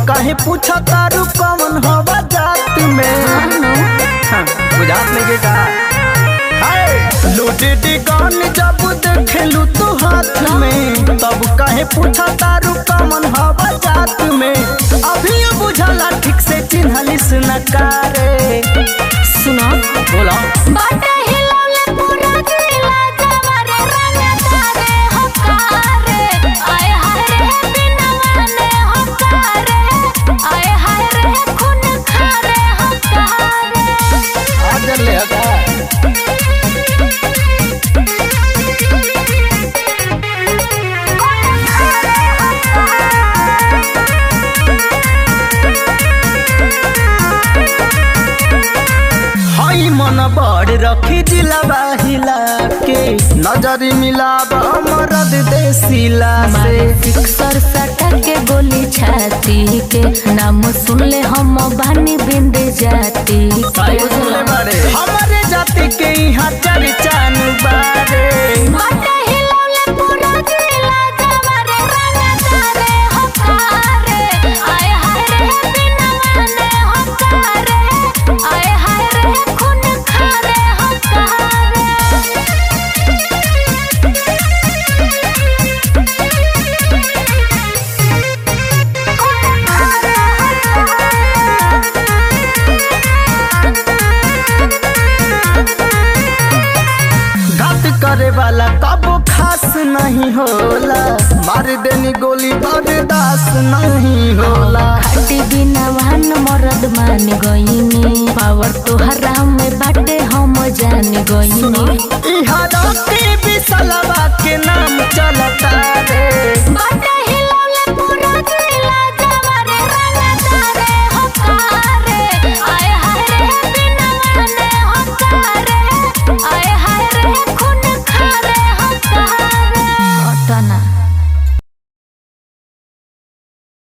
काहे पूछा तारू कौन हवा जात में। बुझात नहीं के का लूटी कौन जब देखेलू तू हाथ में, तब काहे पूछा तारू कौन हवा जात में। अभी बुझला ठीक से चिन्हलिस न कारे। सुनो बोला बाटे हिलौले पूरा जिला जवारे रंग तारे हकारे। आए हाय रे बिना माने हकारे। आए हाय रे खून खारे हकारे। आज ले हका मन बड़ रखी जिलावा हिला के, नजर मिलाब मरद देसिला से। सिक्सर सटा के गोली छाती के, नाम सुन ले हम बानी बिंद जाती के। हमारे जाति के यहाँ चर्चा बारे। बाटे हिलौले पूरा जिला जवारे रंग तारे हकारे। आए हाय रे बिना माने हकारे। आए हाय रे खून खारे हकारे। घात करे वाला कबो खास नहीं होला, मार देनी गोली बर्दाश्त नहीं होला। खाटी बिना वाहन मरद मान गईनी, पावर तोहरा में बाटे हम जान गईनी। इहा राती बिसलवा के नाम चलता रे। बाटे